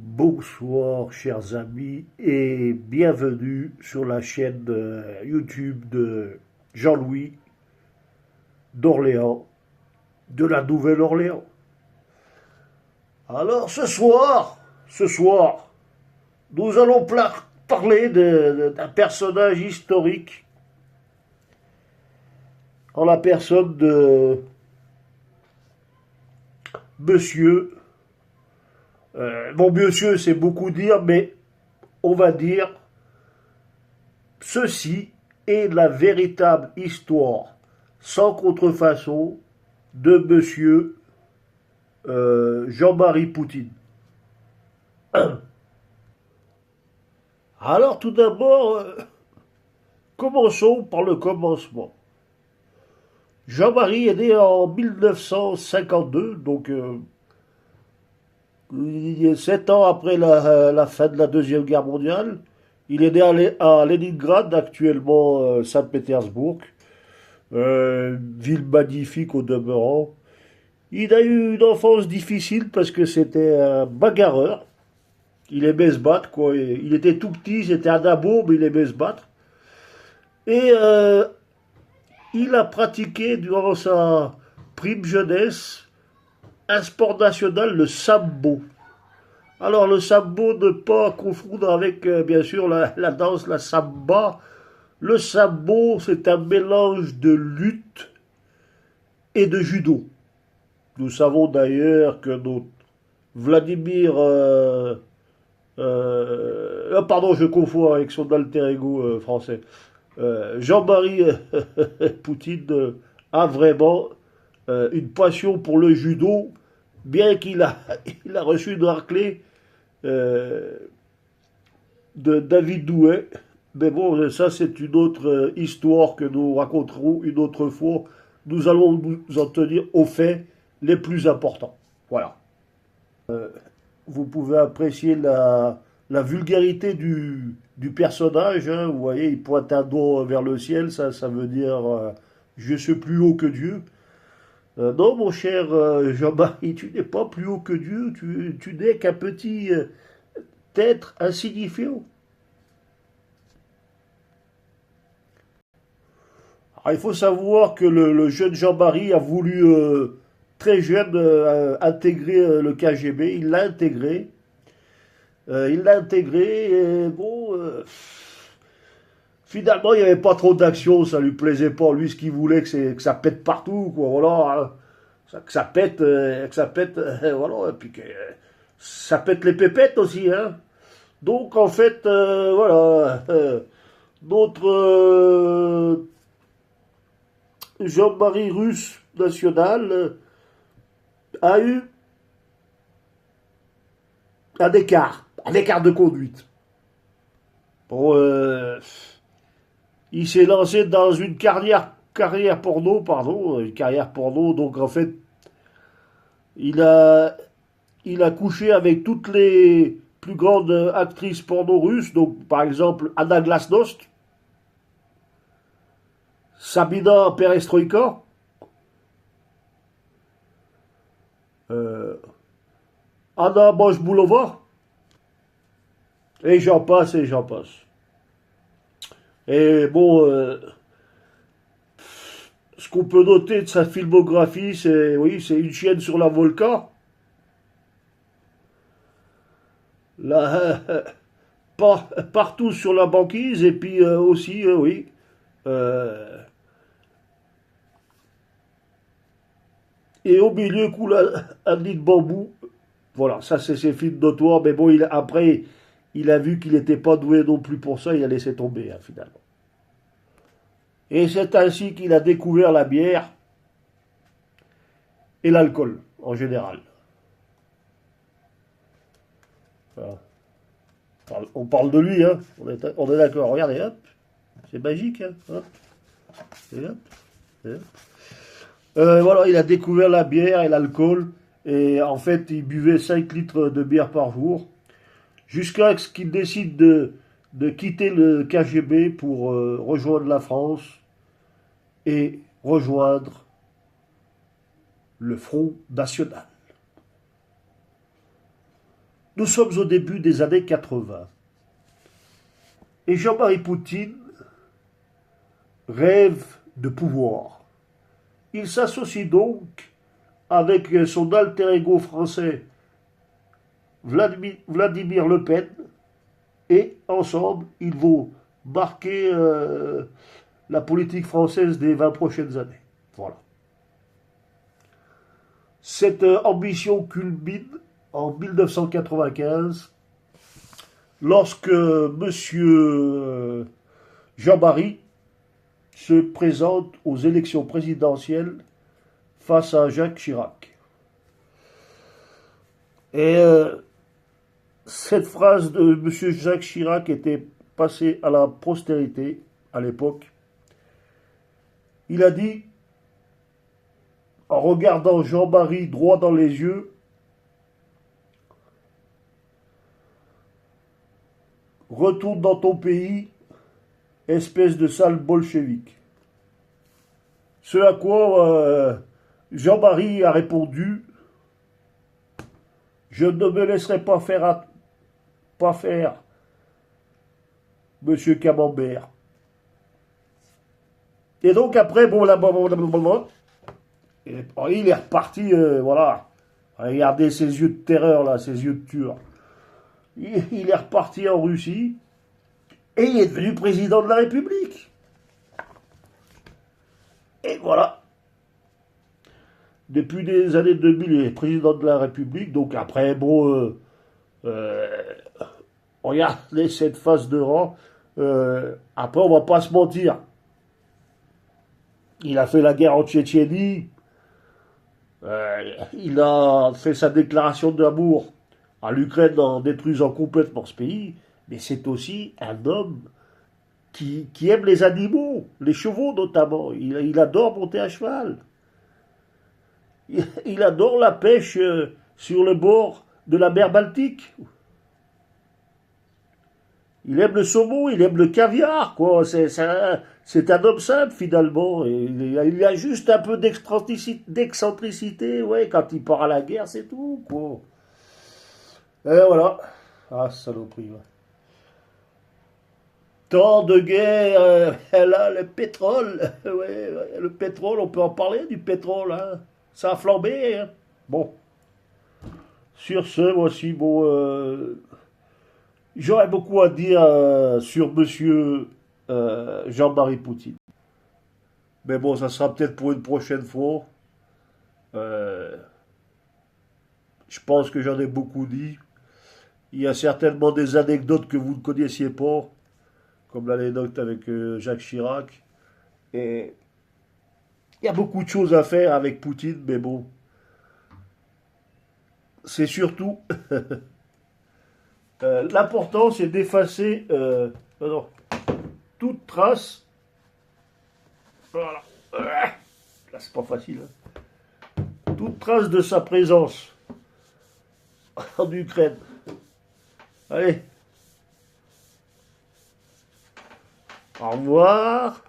Bonsoir chers amis et bienvenue sur la chaîne YouTube de Jean-Louis d'Orléans, de la Nouvelle-Orléans. Alors ce soir, nous allons parler d'un personnage historique en la personne de Monsieur. Bon, monsieur, c'est beaucoup dire, mais on va dire ceci est la véritable histoire, sans contrefaçon, de monsieur Jean-Marie Poutine. Alors, tout d'abord, commençons par le commencement. Jean-Marie est né en 1952, donc 7 ans après la fin de la Deuxième Guerre mondiale. Il est né à Leningrad, actuellement Saint-Pétersbourg, ville magnifique au demeurant. Il a eu une enfance difficile parce que c'était un bagarreur. Il aimait se battre, quoi. Il était tout petit, c'était un abo, mais il aimait se battre. Et il a pratiqué durant sa prime jeunesse un sport national, le sambo. Alors le sambo, ne pas confondre avec bien sûr la danse, la samba. Le sambo, c'est un mélange de lutte et de judo. Nous savons d'ailleurs que notre Vladimir, pardon, je confonds avec son alter ego français. Jean-Marie Poutine a vraiment une passion pour le judo, bien qu'il a, il a reçu une raclée euh, de David Douai. Mais bon, ça c'est une autre histoire que nous raconterons une autre fois. Nous allons nous en tenir aux faits les plus importants. Voilà. Vous pouvez apprécier la vulgarité du personnage, hein. Vous voyez, il pointe un doigt vers le ciel, ça veut dire je suis plus haut que Dieu. Non, mon cher Jean-Marie, tu n'es pas plus haut que Dieu, tu n'es qu'un petit être insignifiant. Alors, il faut savoir que le jeune Jean-Marie a voulu très jeune intégrer le KGB, il l'a intégré et bon, finalement il n'y avait pas trop d'action, ça lui plaisait pas. Lui, ce qu'il voulait, que ça pète partout, quoi. Voilà, hein. Que ça pète, voilà, et puis que ça pète les pépettes aussi, hein. Donc en fait, voilà, notre Jean-Marie Russe national a eu un écart de conduite. Bon, il s'est lancé dans une carrière porno, pardon, une carrière porno. Donc en fait, il a, il a couché avec toutes les plus grandes actrices porno russes. Donc par exemple Anna Glasnost, Sabina Perestroïka, euh, Anna Bojboulova, et j'en passe et j'en passe. Et bon, ce qu'on peut noter de sa filmographie, c'est oui, c'est une chienne sur la Volca. Là, partout sur la banquise et puis aussi, oui, euh, et au milieu coule un nid de bambou. Voilà, ça c'est ses films notoires, mais bon, après, il a vu qu'il n'était pas doué non plus pour ça, il a laissé tomber, hein, finalement. Et c'est ainsi qu'il a découvert la bière et l'alcool, en général. Voilà. On parle de lui, hein. On est d'accord. Regardez, hop, c'est magique, hein. Hop, et hop, et hop. Voilà, il a découvert la bière et l'alcool. Et en fait, il buvait 5 litres de bière par jour. Jusqu'à ce qu'il décide de quitter le KGB pour rejoindre la France et rejoindre le Front National. Nous sommes au début des années 80. Et Jean-Marie Poutine rêve de pouvoir. Il s'associe donc avec son alter ego français Vladimir Le Pen, et ensemble, ils vont marquer la politique française des 20 prochaines années. Voilà. Cette ambition culmine en 1995, lorsque M. Jean-Marie se présente aux élections présidentielles face à Jacques Chirac. Et cette phrase de M. Jacques Chirac était passée à la postérité à l'époque. Il a dit, en regardant Jean-Marie droit dans les yeux, « Retourne dans ton pays, espèce de sale bolchevique. » Ce à quoi Jean-Marie a répondu, « Je ne me laisserai pas faire, Monsieur Camembert. » Et donc après, bon, il est reparti, voilà. Regardez ses yeux de terreur, là, ses yeux de tueur. Il est reparti en Russie et il est devenu président de la République. Et voilà. Depuis les années 2000, il est président de la République. Donc après, bon, regardez cette face de rang. Après, on va pas se mentir. Il a fait la guerre en Tchétchénie. Il a fait sa déclaration d'amour à l'Ukraine en détruisant complètement ce pays. Mais c'est aussi un homme qui aime les animaux, les chevaux notamment. Il adore monter à cheval. Il adore la pêche sur le bord de la mer Baltique. Il aime le saumon, il aime le caviar, quoi. C'est un homme simple, finalement. Et il a juste un peu d'excentricité, ouais, quand il part à la guerre, c'est tout, quoi. Et voilà. Ah, saloperie, ouais. Tant de guerres, là, le pétrole. Ouais, ouais, le pétrole, on peut en parler du pétrole, hein. Ça a flambé, hein. Bon. Sur ce, voici, bon... j'aurais beaucoup à dire sur monsieur Jean-Marie Poutine. Mais bon, ça sera peut-être pour une prochaine fois. Euh, je pense que j'en ai beaucoup dit. Il y a certainement des anecdotes que vous ne connaissiez pas, comme l'anecdote avec Jacques Chirac. Et il y a beaucoup de choses à faire avec Poutine, mais bon, c'est surtout l'important, c'est d'effacer non, toute trace. Voilà. Là, c'est pas facile. Hein. Toute trace de sa présence en Ukraine. Allez. Au revoir.